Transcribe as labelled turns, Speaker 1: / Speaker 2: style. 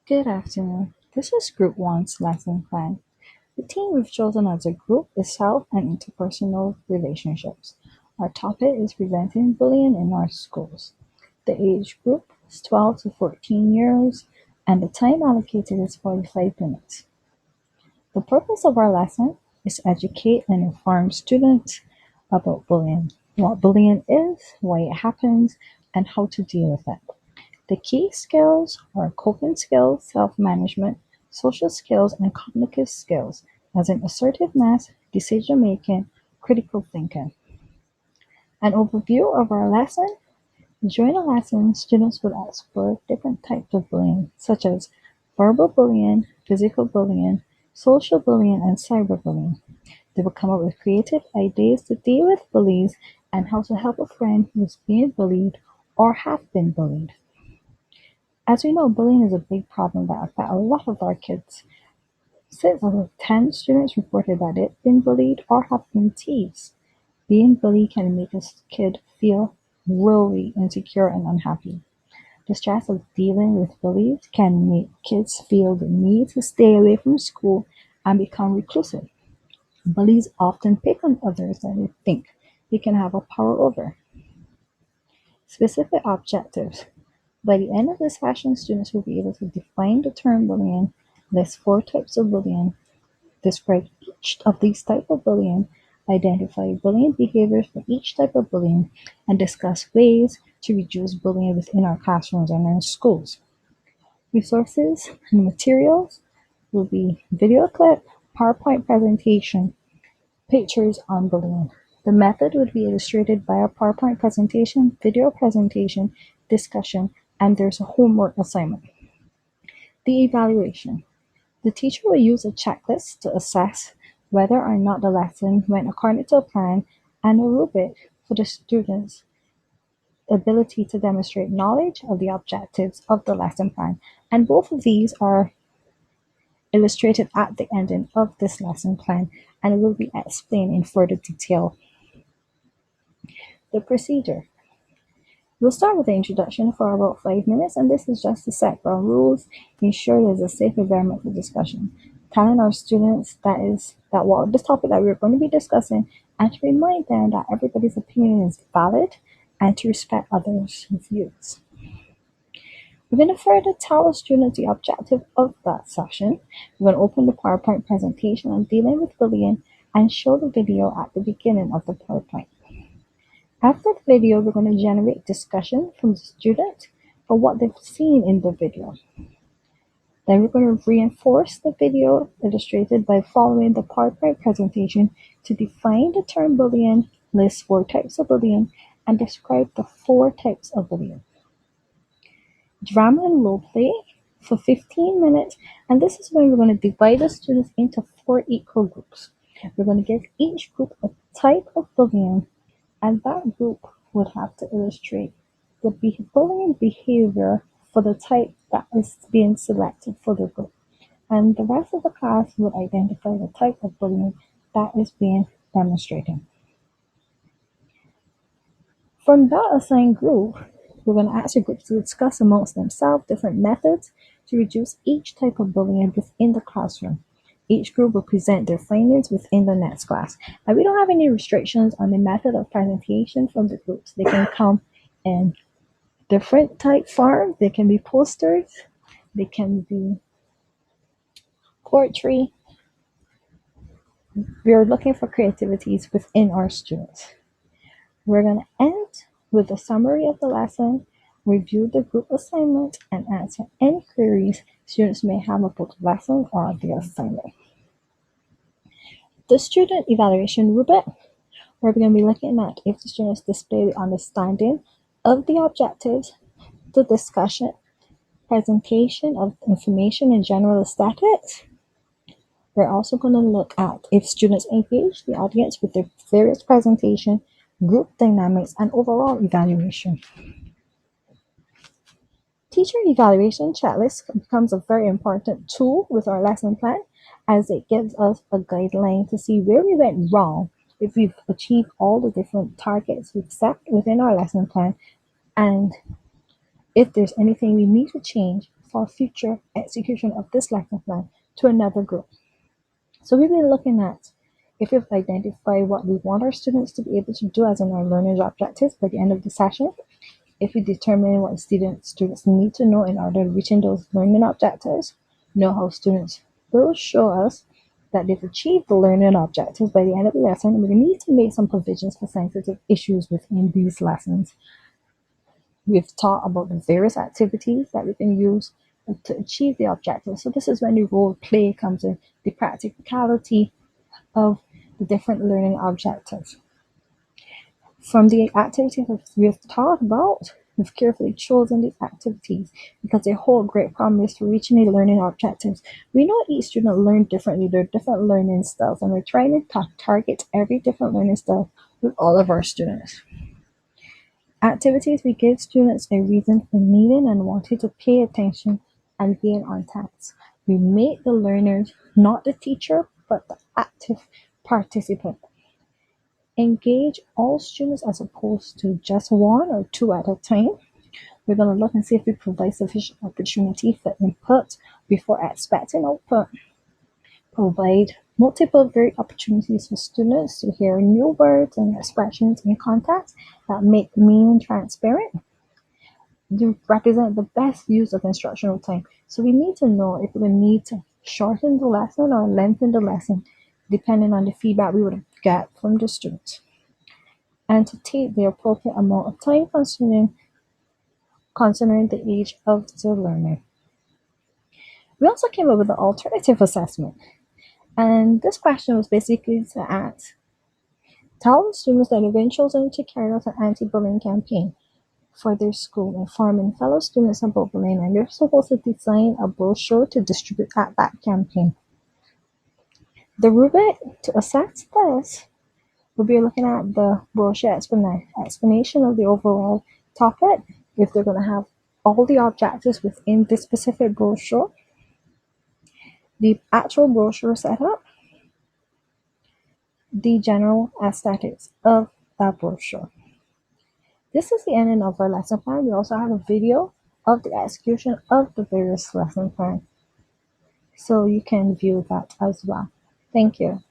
Speaker 1: Good afternoon. This is Group 1's lesson plan. The theme we've chosen as a group is self and interpersonal relationships. Our topic is preventing bullying in our schools. The age group is 12 to 14 years and the time allocated is 45 minutes. The purpose of our lesson is to educate and inform students about bullying, what bullying is, why it happens, and how to deal with it. The key skills are coping skills, self-management, social skills, and cognitive skills, as in assertiveness, decision-making, critical thinking. An overview of our lesson. During the lesson, students will explore different types of bullying, such as verbal bullying, physical bullying, social bullying, and cyberbullying. They will come up with creative ideas to deal with bullies and how to help a friend who is being bullied or have been bullied. As we know, bullying is a big problem that affects a lot of our kids. 6 out of 10 students reported that they've been bullied or have been teased. Being bullied can make a kid feel really insecure and unhappy. The stress of dealing with bullies can make kids feel the need to stay away from school and become reclusive. Bullies often pick on others that they think they can have a power over. Specific objectives. By the end of this session, students will be able to define the term bullying, list 4 types of bullying, describe each of these types of bullying, identify bullying behaviors for each type of bullying, and discuss ways to reduce bullying within our classrooms and our schools. Resources and materials will be video clip, PowerPoint presentation, pictures on bullying. The method would be illustrated by a PowerPoint presentation, video presentation, discussion, and there's a homework assignment. The evaluation. The teacher will use a checklist to assess whether or not the lesson went according to plan and a rubric for the students' ability to demonstrate knowledge of the objectives of the lesson plan. And both of these are illustrated at the ending of this lesson plan and will be explained in further detail. The procedure. We'll start with the introduction for about 5 minutes, and this is just to set ground rules, ensure there's a safe environment for discussion, telling our students that what this topic that we're going to be discussing, and to remind them that everybody's opinion is valid and to respect others' views. We're going to further tell the students the objective of that session. We're going to open the PowerPoint presentation on dealing with bullying and show the video at the beginning of the PowerPoint. After the video, we're going to generate discussion from the student for what they've seen in the video. Then we're going to reinforce the video illustrated by following the PowerPoint presentation to define the term bullying, list 4 types of bullying, and describe the 4 types of bullying. Drama and role play for 15 minutes, and this is when we're going to divide the students into 4 equal groups. We're going to give each group a type of bullying, and that group would have to illustrate the bullying behavior for the type that is being selected for the group. And the rest of the class would identify the type of bullying that is being demonstrated. From that assigned group, we're going to ask your groups to discuss amongst themselves different methods to reduce each type of bullying within the classroom. Each group will present their findings within the next class. And we don't have any restrictions on the method of presentation from the groups. They can come in different type forms. They can be posters. They can be poetry. We are looking for creativities within our students. We're going to end with a summary of the lesson, review the group assignment, and answer any queries students may have about the lesson or the assignment. The student evaluation rubric, we're going to be looking at if the students display the understanding of the objectives, the discussion, presentation of information and general statistics. We're also going to look at if students engage the audience with their various presentation, group dynamics, and overall evaluation. Teacher evaluation checklist becomes a very important tool with our lesson plan, as it gives us a guideline to see where we went wrong, if we've achieved all the different targets we've set within our lesson plan, and if there's anything we need to change for future execution of this lesson plan to another group. So we've been looking at if we've identified what we want our students to be able to do as in our learner's objectives by the end of the session, if we determine what students need to know in order to reaching those learning objectives, know how students will show us that they've achieved the learning objectives by the end of the lesson, we need to make some provisions for sensitive issues within these lessons. We've taught about the various activities that we can use to achieve the objectives. So this is when the role play comes in, the practicality of the different learning objectives. From the activities that we've taught about, we've carefully chosen these activities because they hold great promise for reaching the learning objectives. We know each student learns differently, there are different learning styles, and we're trying to target every different learning style with all of our students. Activities, we give students a reason for needing and wanting to pay attention and being on task. We make the learners not the teacher, but the active participant. Engage all students as opposed to just one or two at a time. We're going to look and see if we provide sufficient opportunity for input before expecting output. Provide multiple varied opportunities for students to hear new words and expressions in context that make meaning transparent. To represent the best use of instructional time. So we need to know if we need to shorten the lesson or lengthen the lesson, depending on the feedback we would get from the students. And to take the appropriate amount of time considering the age of the learner. We also came up with an alternative assessment. And this question was basically to ask, tell the students that have been chosen to carry out an anti-bullying campaign for their school, informing fellow students about bullying, and they're supposed to design a brochure to distribute at that campaign. The rubric to assess this, we'll be looking at the brochure explanation of the overall topic, if they're going to have all the objectives within this specific brochure, the actual brochure setup, the general aesthetics of that brochure. This is the ending of our lesson plan. We also have a video of the execution of the various lesson plans, so you can view that as well. Thank you.